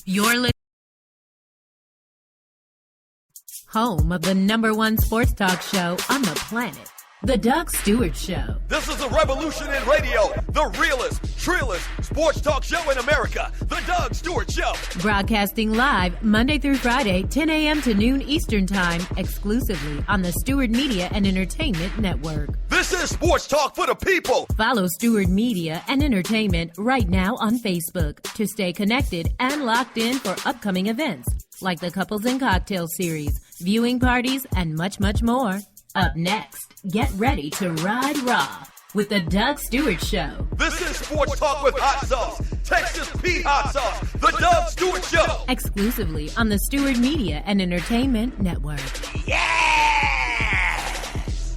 You're home of the #1 sports talk show on the planet, The Doug Stewart Show. This is a revolution in radio, the realest, trillest sports talk show in America, The Doug Stewart Show. Broadcasting live Monday through Friday, 10 a.m. to noon Eastern Time, exclusively on the Stewart Media and Entertainment Network. This is sports talk for the people. Follow Stewart Media and Entertainment right now on Facebook to stay connected and locked in for upcoming events like the Couples and Cocktail Series, viewing parties, and much, much more. Up next, get ready to ride raw with the Doug Stewart Show. This is sports talk with hot sauce, Texas Pete hot sauce, the Doug Stewart Show. Exclusively on the Stewart Media and Entertainment Network. Yes!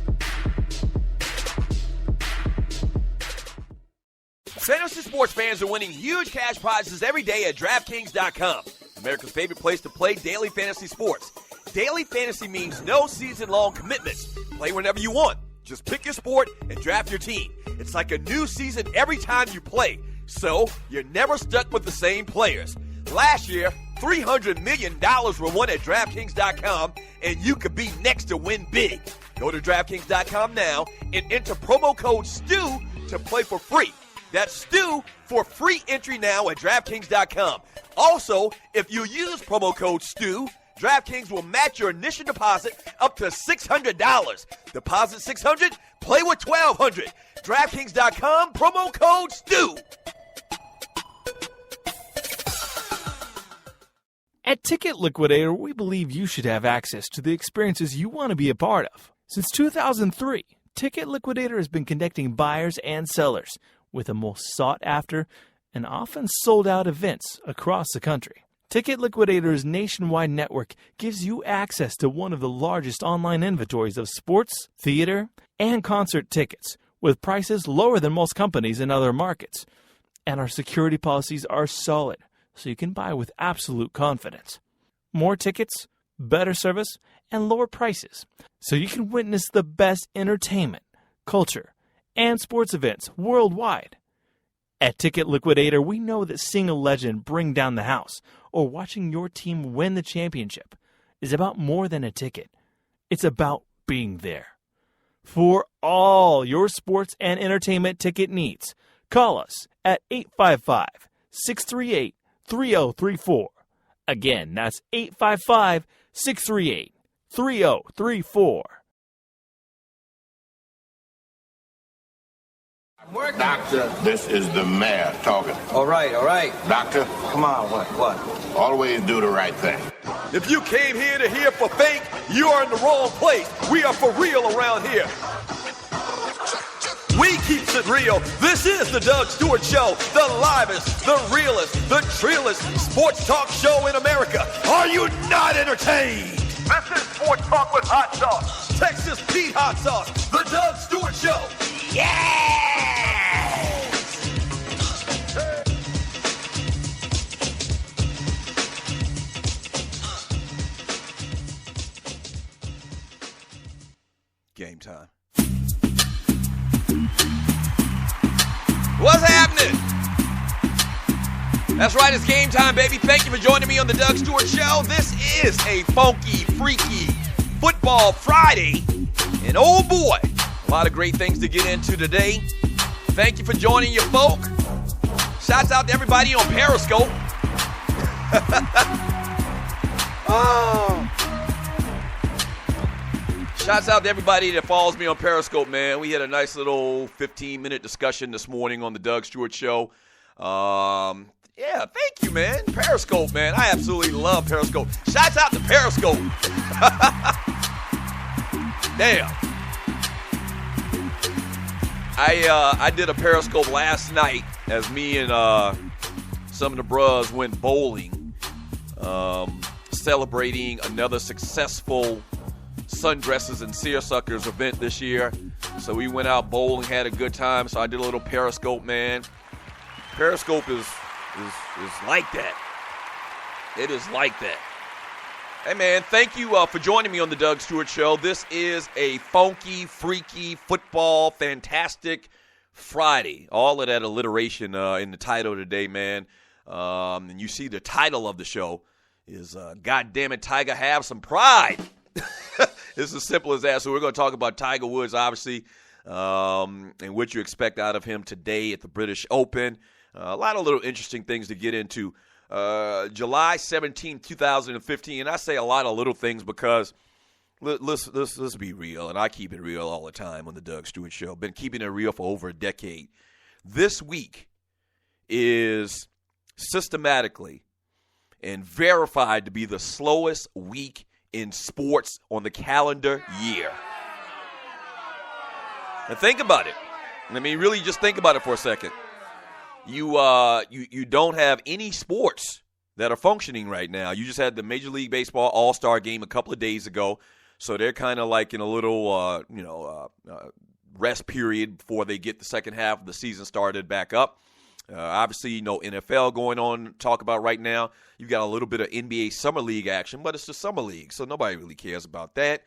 Fantasy sports fans are winning huge cash prizes every day at DraftKings.com. America's favorite place to play daily fantasy sports. Daily fantasy means no season-long commitments. Play whenever you want. Just pick your sport and draft your team. It's like a new season every time you play, so you're never stuck with the same players. Last year, $300 million were won at DraftKings.com, and you could be next to win big. Go to DraftKings.com now and enter promo code STU to play for free. That's STU for free entry now at DraftKings.com. Also, if you use promo code STU, DraftKings will match your initial deposit up to $600. Deposit $600, play with $1,200. DraftKings.com, promo code STU. At Ticket Liquidator, we believe you should have access to the experiences you want to be a part of. Since 2003, Ticket Liquidator has been connecting buyers and sellers with the most sought-after and often sold-out events across the country. Ticket Liquidator's nationwide network gives you access to one of the largest online inventories of sports, theater, and concert tickets, with prices lower than most companies in other markets. And our security policies are solid, so you can buy with absolute confidence. More tickets, better service, and lower prices, so you can witness the best entertainment, culture, and sports events worldwide. At Ticket Liquidator, we know that seeing a legend bring down the house or watching your team win the championship is about more than a ticket. It's about being there. For all your sports and entertainment ticket needs, call us at 855-638-3034. Again, that's 855-638-3034. Doctor, this is the mayor talking. All right. Doctor, Come on, what? always do the right thing. If you came here to hear for fake, you are in the wrong place. We are for real around here. We keeps it real. This is the Doug Stewart Show, the livest, the realest, the trillest sports talk show in America. Are you not entertained? This is Sports Talk with Hot Sauce, Texas Pete Hot Sauce, the Doug Stewart Show. Yes! Game time. What's happening? That's right, it's game time, baby. Thank you for joining me on the Doug Stewart Show. This is a funky, freaky football Friday. And oh boy, a lot of great things to get into today. Thank you for joining your folk. Shouts out to everybody on Periscope. Oh. Shouts out to everybody that follows me on Periscope, man. We had a nice little 15-minute discussion this morning on the Doug Stewart Show. Yeah, thank you, man. Periscope, man. I absolutely love Periscope. Shouts out to Periscope. Damn. I did a Periscope last night as me and some of the bros went bowling, celebrating another successful Sundresses and Seersuckers event this year. So we went out bowling, had a good time. So I did a little Periscope, man. Periscope is like that. It is like that. Hey, man, thank you for joining me on the Doug Stewart Show. This is a funky, freaky, football, fantastic Friday. All of that alliteration in the title today, man. And you see the title of the show is God Damnit Tiger, Have Some Pride. It's as simple as that. So we're going to talk about Tiger Woods, obviously, and what you expect out of him today at the British Open. A lot of little interesting things to get into. July 17, 2015, and I say a lot of little things because let's be real, and I keep it real all the time on the Doug Stewart Show. Been keeping it real for over a decade. This week is systematically and verified to be the slowest week in sports on the calendar year. Now think about it. I mean, really just think about it for a second. You don't have any sports that are functioning right now. You just had the Major League Baseball All-Star game a couple of days ago, so they're kind of like in a little rest period before they get the second half of the season started back up. Obviously, no NFL going on to talk about right now. You've got a little bit of NBA Summer League action, but it's the Summer League, so nobody really cares about that,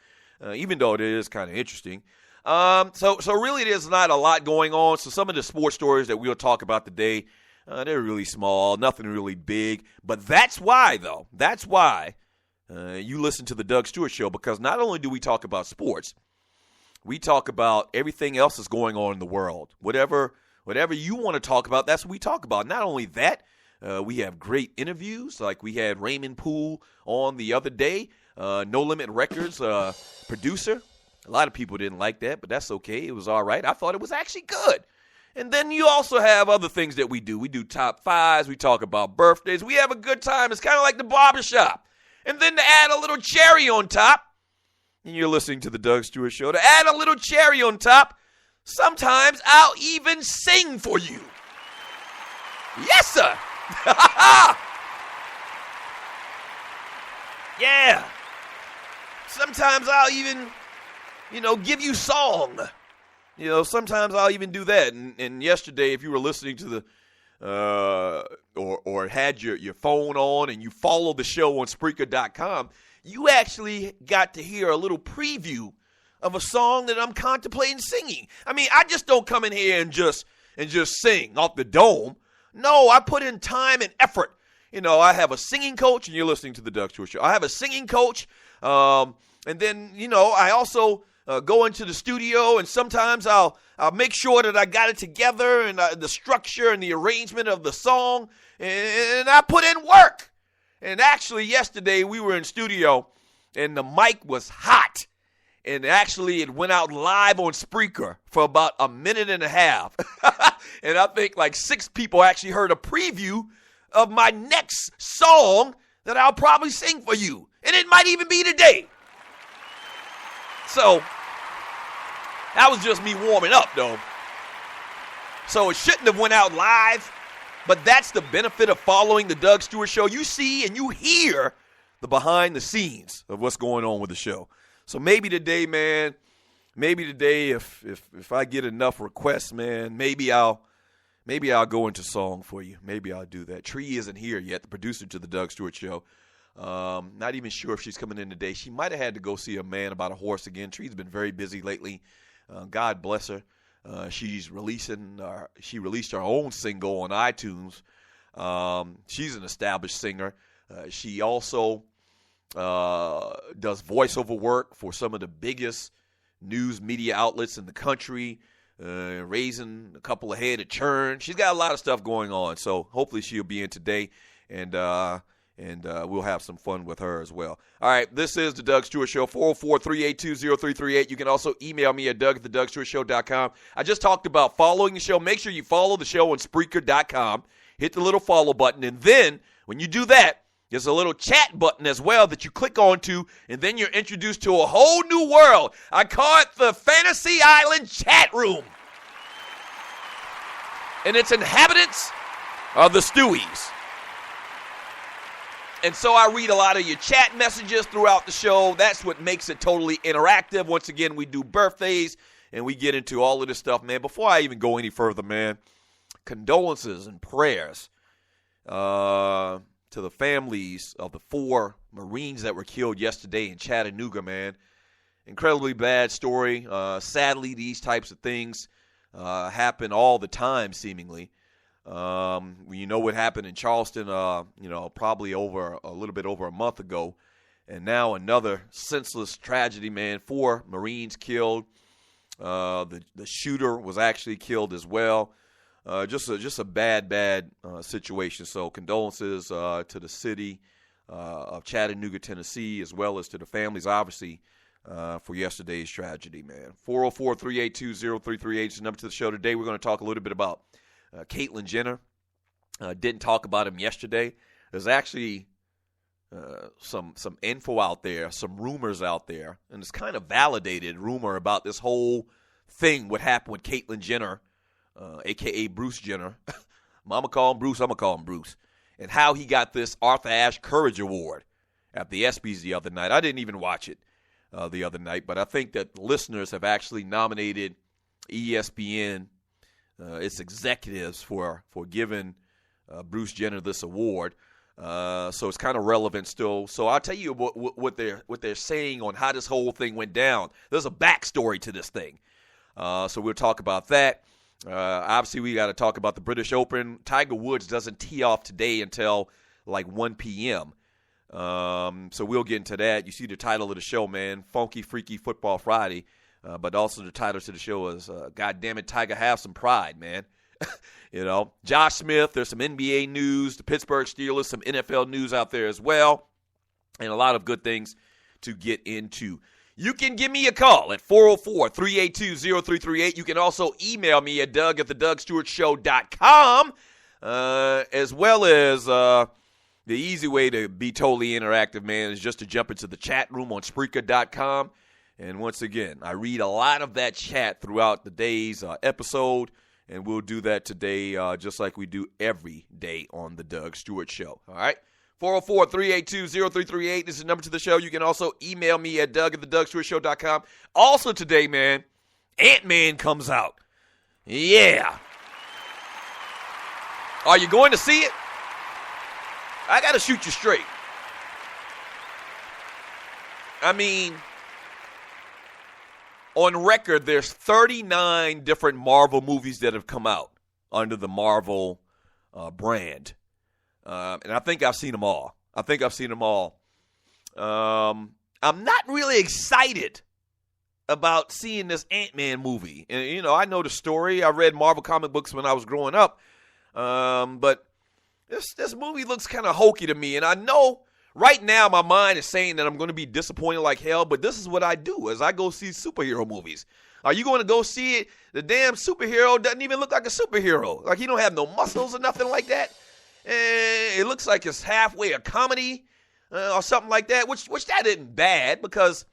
even though it is kind of interesting. So really there's not a lot going on. So some of the sports stories that we'll talk about today, they're really small, nothing really big. But that's why, though, you listen to the Doug Stewart Show, because not only do we talk about sports, we talk about everything else that's going on in the world. Whatever you want to talk about, that's what we talk about. Not only that, we have great interviews, like we had Raymond Poole on the other day, No Limit Records producer. A lot of people didn't like that, but that's okay. It was all right. I thought it was actually good. And then you also have other things that we do. We do top fives. We talk about birthdays. We have a good time. It's kind of like the barbershop. And then to add a little cherry on top, and you're listening to the Doug Stewart Show, to add a little cherry on top, sometimes I'll even sing for you. Yes, sir. Yeah. Sometimes I'll even, give you song. Sometimes I'll even do that. And yesterday, if you were listening to the, or had your phone on and you followed the show on Spreaker.com, you actually got to hear a little preview of a song that I'm contemplating singing. I mean, I just don't come in here and just sing off the dome. No, I put in time and effort. I have a singing coach, and you're listening to the Doug Stewart Show. I have a singing coach, and then, I also go into the studio, and sometimes I'll make sure that I got it together, and the structure and the arrangement of the song, and I put in work. And actually, yesterday we were in studio, and the mic was hot. And actually, it went out live on Spreaker for about a minute and a half. And I think like 6 people actually heard a preview of my next song that I'll probably sing for you. And it might even be today. So, that was just me warming up, though. So, it shouldn't have went out live. But that's the benefit of following the Doug Stewart Show. You see and you hear the behind the scenes of what's going on with the show. So maybe today, man, if I get enough requests, man, maybe I'll go into song for you. Maybe I'll do that. Tree isn't here yet, the producer to the Doug Stewart Show. Not even sure if she's coming in today. She might have had to go see a man about a horse again. Tree's been very busy lately. God bless her. She released her own single on iTunes. She's an established singer. She also does voiceover work for some of the biggest news media outlets in the country, raising a couple of head of churn. She's got a lot of stuff going on, so hopefully she'll be in today, and we'll have some fun with her as well. All right, this is the Doug Stewart Show, 404-382-0338. You can also email me at doug@thedugstewartshow.com. I just talked about following the show. Make sure you follow the show on Spreaker.com. Hit the little follow button, and then when you do that, there's a little chat button as well that you click onto, and then you're introduced to a whole new world. I call it the Fantasy Island Chat Room. And its inhabitants are the Stewies. And so I read a lot of your chat messages throughout the show. That's what makes it totally interactive. Once again, we do birthdays, and we get into all of this stuff, man. Before I even go any further, man, condolences and prayers to the families of the 4 Marines that were killed yesterday in Chattanooga, man. Incredibly bad story. Sadly, these types of things happen all the time, seemingly. You know what happened in Charleston, probably over a little bit over a month ago. And now another senseless tragedy, man. 4 Marines killed. The shooter was actually killed as well. Just a bad situation. So condolences to the city of Chattanooga, Tennessee, as well as to the families, obviously, for yesterday's tragedy, man. 404-382-0338 is the number to the show today. We're going to talk a little bit about Caitlyn Jenner. Didn't talk about him yesterday. There's actually some info out there, some rumors out there, and it's kind of validated rumor about this whole thing, what happened with Caitlyn Jenner, a.k.a. Bruce Jenner. Mama call him Bruce, I'm going to call him Bruce. And how he got this Arthur Ashe Courage Award at the ESPYs the other night. I didn't even watch it the other night, but I think that listeners have actually nominated ESPN, its executives, for giving Bruce Jenner this award. So it's kind of relevant still. So I'll tell you what they're saying on how this whole thing went down. There's a backstory to this thing. So we'll talk about that. Obviously, we got to talk about the British Open. Tiger Woods doesn't tee off today until like 1 p.m. So we'll get into that. You see the title of the show, man, Funky Freaky Football Friday. But also the title to the show is, God Damn It, Tiger, Have Some Pride, man. Josh Smith, there's some NBA news, the Pittsburgh Steelers, some NFL news out there as well, and a lot of good things to get into. You can give me a call at 404-382-0338. You can also email me at doug@thedougstewartshow.com, as well as the easy way to be totally interactive, man, is just to jump into the chat room on Spreaker.com. And once again, I read a lot of that chat throughout the day's episode, and we'll do that today just like we do every day on the Doug Stewart Show. All right? 404-382-0338. This is the number to the show. You can also email me at doug@thedougstewartshow.com. Also today, man, Ant-Man comes out. Yeah. Are you going to see it? I got to shoot you straight. I mean, on record, there's 39 different Marvel movies that have come out under the Marvel brand. And I think I've seen them all. I'm not really excited about seeing this Ant-Man movie. And, I know the story. I read Marvel comic books when I was growing up. But this movie looks kind of hokey to me. And I know right now my mind is saying that I'm going to be disappointed like hell. But this is what I do, is I go see superhero movies. Are you going to go see it? The damn superhero doesn't even look like a superhero. Like, he don't have no muscles or nothing like that. It looks like it's halfway a comedy or something like that, which that isn't bad, because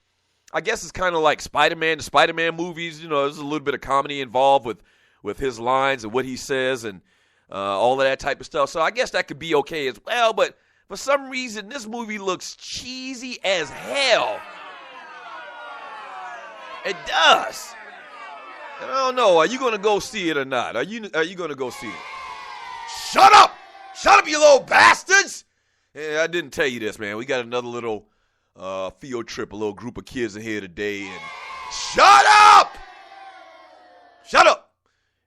I guess it's kind of like Spider-Man, the Spider-Man movies. There's a little bit of comedy involved with his lines and what he says and all of that type of stuff. So I guess that could be okay as well, but for some reason, this movie looks cheesy as hell. It does. And I don't know, are you going to go see it or not? Are you going to go see it? Shut up! Shut up, you little bastards! Yeah, I didn't tell you this, man. We got another little field trip, a little group of kids in here today. And shut up! Shut up!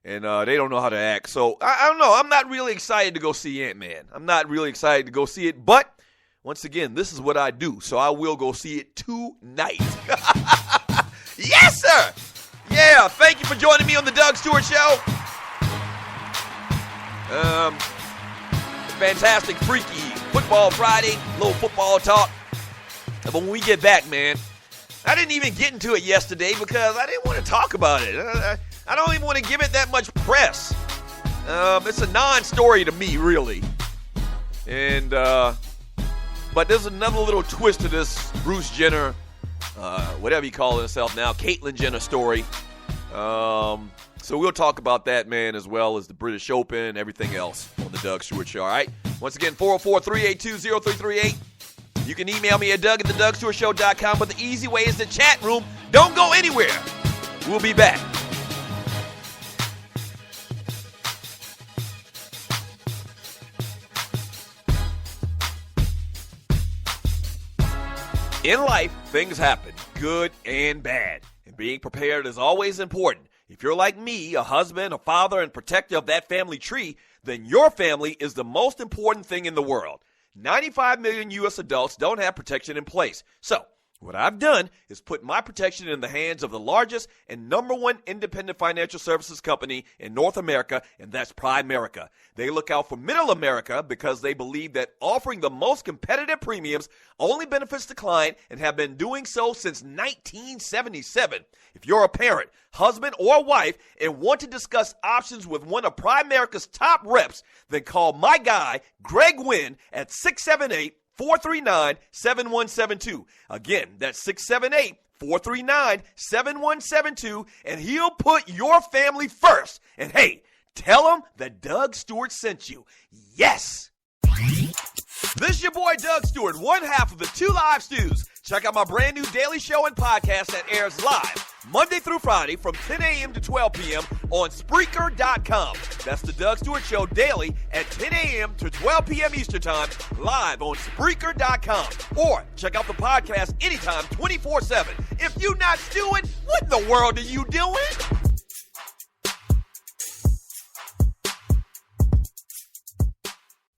And they don't know how to act. So, I don't know. I'm not really excited to go see Ant-Man. I'm not really excited to go see it. But, once again, this is what I do. So, I will go see it tonight. Yes, sir! Yeah, thank you for joining me on the Doug Stewart Show. Fantastic, freaky Football Friday, little football talk. But when we get back, man, I didn't even get into it yesterday because I didn't want to talk about it. I don't even want to give it that much press. It's a non-story to me, really. And but there's another little twist to this Bruce Jenner, whatever he calls himself now, Caitlyn Jenner story. So we'll talk about that, man, as well as the British Open and everything else on the Doug Stewart Show, all right? Once again, 404-382-0338. You can email me at doug@thedougstewartshow.com, but the easy way is the chat room. Don't go anywhere. We'll be back. In life, things happen, good and bad. And being prepared is always important. If you're like me, a husband, a father, and protector of that family tree, then your family is the most important thing in the world. 95 million U.S. adults don't have protection in place. So, what I've done is put my protection in the hands of the largest and number one independent financial services company in North America, and that's Primerica. They look out for middle America because they believe that offering the most competitive premiums only benefits the client and have been doing so since 1977. If you're a parent, husband, or wife and want to discuss options with one of Primerica's top reps, then call my guy, Greg Wynn, at 678-439-7172. Again, that's 678-439-7172, and he'll put your family first. And hey, tell him that Doug Stewart sent you. Yes! This is your boy Doug Stewart, one half of the Two Live Stews. Check out my brand new daily show and podcast that airs live Monday through Friday from 10 a.m. to 12 p.m. on Spreaker.com. That's the Doug Stewart Show daily at 10 a.m. to 12 p.m. Eastern Time, live on Spreaker.com. Or check out the podcast anytime, 24/7. If you're not stewing, what in the world are you doing?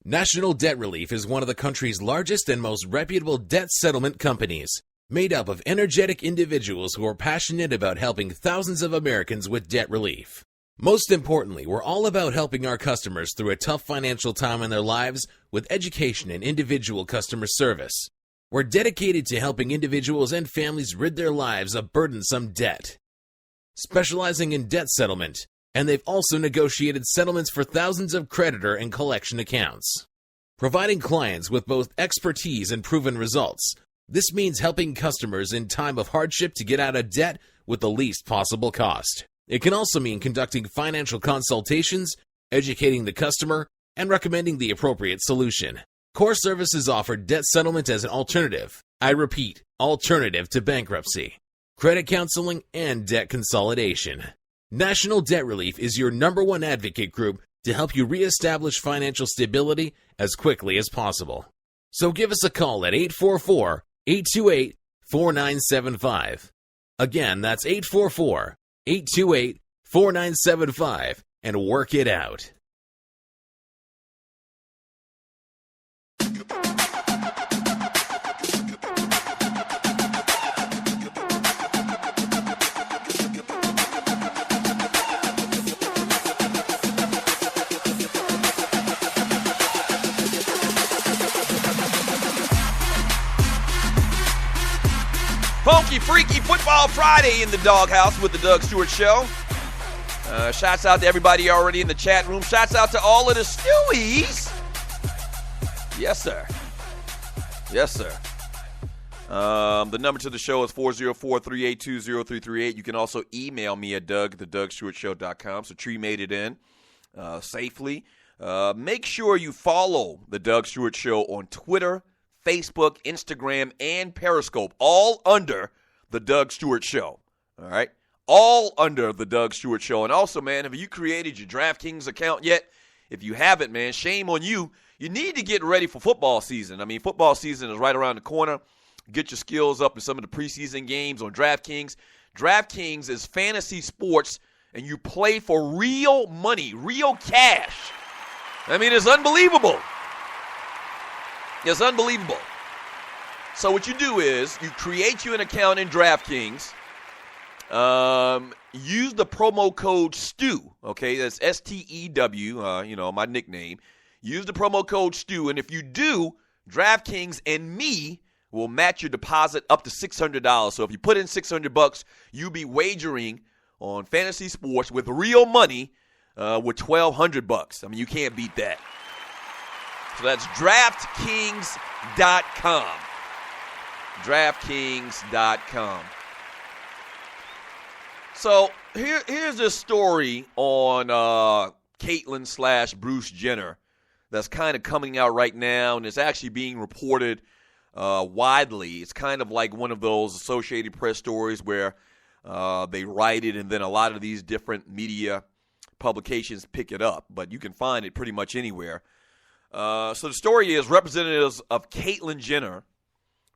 National Debt Relief is one of the country's largest and most reputable debt settlement companies, made up of energetic individuals who are passionate about helping thousands of Americans with debt relief. Most importantly, we're all about helping our customers through a tough financial time in their lives with education and individual customer service. We're dedicated to helping individuals and families rid their lives of burdensome debt. Specializing in debt settlement, and they've also negotiated settlements for thousands of creditor and collection accounts. Providing clients with both expertise and proven results, this means helping customers in time of hardship to get out of debt with the least possible cost. It can also mean conducting financial consultations, educating the customer, and recommending the appropriate solution. Core Services offer debt settlement as an alternative. I repeat, alternative to bankruptcy, credit counseling, and debt consolidation. National Debt Relief is your number one advocate group to help you reestablish financial stability as quickly as possible. So give us a call at 844-828-4975. Again, that's 844-828-4975, and work it out. Funky Freaky Football Friday in the doghouse with the Doug Stewart Show. Shouts out to everybody already in the chat room. Shouts out to all of the Stewies. Yes, sir. Yes, sir. The number to the show is 404-382-0338. You can also email me at doug@thedougstewartshow.com. So Tree made it in safely. Make sure you follow the Doug Stewart Show on Twitter, Facebook, Instagram, and Periscope, all under the Doug Stewart Show. All right? All under the Doug Stewart Show. And also, man, have you created your DraftKings account yet? If you haven't, man, shame on you. You need to get ready for football season. I mean, football season is right around the corner. Get your skills up in some of the preseason games on DraftKings. DraftKings is fantasy sports, and you play for real money, real cash. I mean, it's unbelievable. It's unbelievable. So what you do is you create you an account in DraftKings. Use the promo code STEW. Okay, that's STEW. My nickname. Use the promo code STEW, and if you do, DraftKings and me will match your deposit up to $600. So if you put in $600, you'll be wagering on fantasy sports with real money with $1,200. I mean, you can't beat that. So that's DraftKings.com. DraftKings.com. So here's a story on Caitlyn / Bruce Jenner that's kind of coming out right now, and it's actually being reported widely. It's kind of like one of those Associated Press stories where they write it, and then a lot of these different media publications pick it up. But you can find it pretty much anywhere. So the story is representatives of Caitlyn Jenner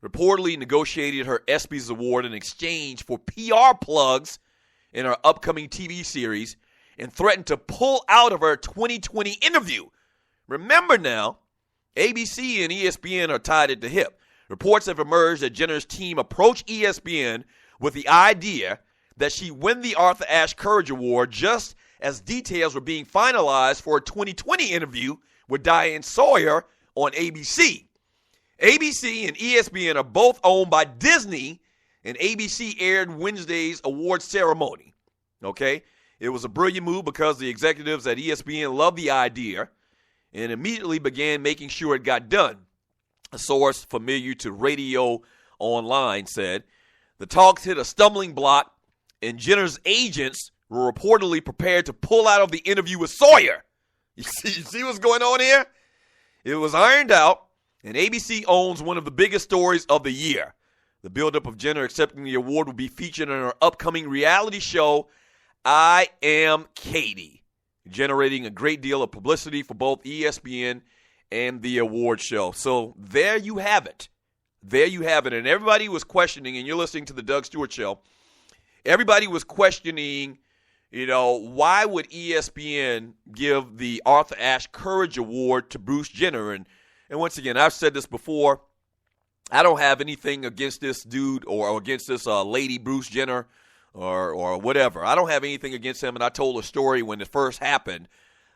reportedly negotiated her ESPYs award in exchange for PR plugs in her upcoming TV series and threatened to pull out of her 2020 interview. Remember now, ABC and ESPN are tied at the hip. Reports have emerged that Jenner's team approached ESPN with the idea that she win the Arthur Ashe Courage Award just as details were being finalized for a 2020 interview with Diane Sawyer on ABC. ABC and ESPN are both owned by Disney, and ABC aired Wednesday's award ceremony. Okay? It was a brilliant move because the executives at ESPN loved the idea and immediately began making sure it got done. A source familiar to Radio Online said, the talks hit a stumbling block, and Jenner's agents were reportedly prepared to pull out of the interview with Sawyer. You see what's going on here? It was ironed out, and ABC owns one of the biggest stories of the year. The buildup of Jenner accepting the award will be featured in her upcoming reality show, I Am Katie, generating a great deal of publicity for both ESPN and the award show. So there you have it. There you have it. And everybody was questioning, and you're listening to the Doug Stewart Show, everybody was questioning, why would ESPN give the Arthur Ashe Courage Award to Bruce Jenner? And once again, I've said this before, I don't have anything against this dude or against this lady, Bruce Jenner, or whatever. I don't have anything against him, and I told a story when it first happened,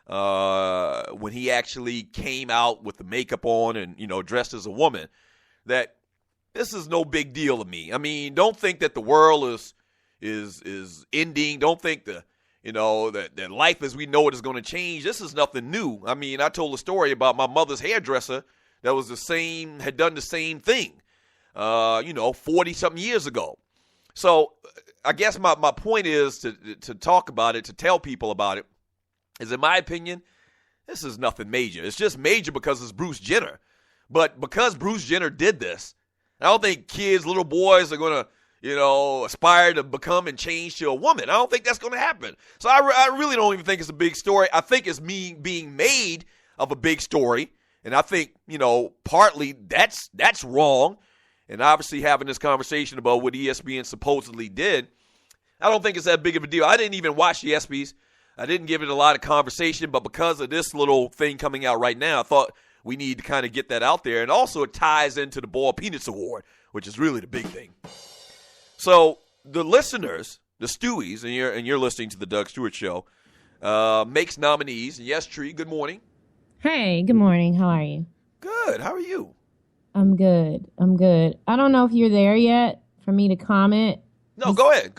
when he actually came out with the makeup on and, dressed as a woman, that this is no big deal to me. I mean, don't think that the world is ending. Don't think that life as we know it is going to change. This is nothing new. I mean, I told a story about my mother's hairdresser that was had done the same thing, 40-something years ago. So I guess my point is to talk about it, to tell people about it, is in my opinion, this is nothing major. It's just major because it's Bruce Jenner. But because Bruce Jenner did this, I don't think kids, little boys are going to, aspire to become and change to a woman. I don't think that's going to happen. So I really don't even think it's a big story. I think it's being made of a big story. And I think, partly that's wrong. And obviously having this conversation about what ESPN supposedly did, I don't think it's that big of a deal. I didn't even watch the ESPYs. I didn't give it a lot of conversation, but because of this little thing coming out right now, I thought we need to kind of get that out there. And also it ties into the Boiled Peanuts Award, which is really the big thing. So the listeners, the Stewies, and you're listening to the Doug Stewart Show, makes nominees. And yes, Tree, good morning. Hey, good morning. How are you? Good. How are you? I'm good. I don't know if you're there yet for me to comment. No, go ahead.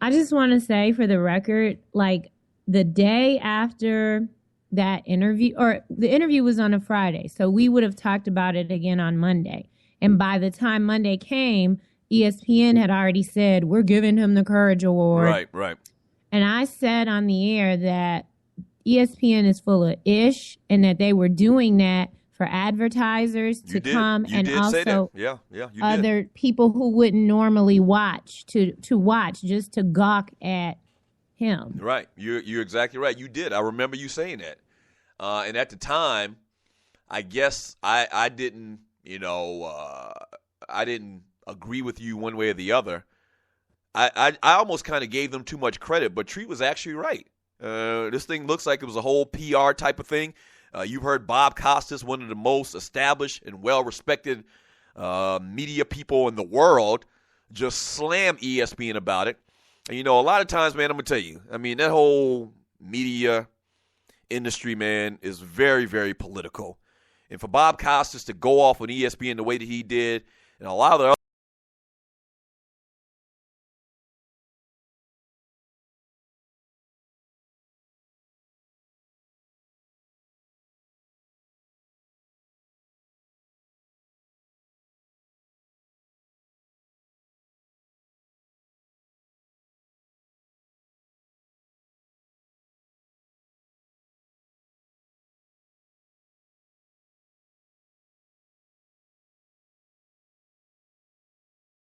I just want to say for the record, like the day after that interview, or the interview was on a Friday, so we would have talked about it again on Monday. And by the time Monday came, ESPN had already said, we're giving him the Courage Award. Right. And I said on the air that ESPN is full of ish and that they were doing that for advertisers to come and also other people who wouldn't normally watch to watch just to gawk at him. Right. You're exactly right. You did. I remember you saying that. And at the time, I guess I didn't, I didn't agree with you one way or the other. I almost kind of gave them too much credit, but Treat was actually right. This thing looks like it was a whole PR type of thing. You've heard Bob Costas, one of the most established and well-respected media people in the world, just slam ESPN about it. And, a lot of times, man, I'm going to tell you, I mean, that whole media industry, man, is very, very political. And for Bob Costas to go off on ESPN the way that he did, and a lot of the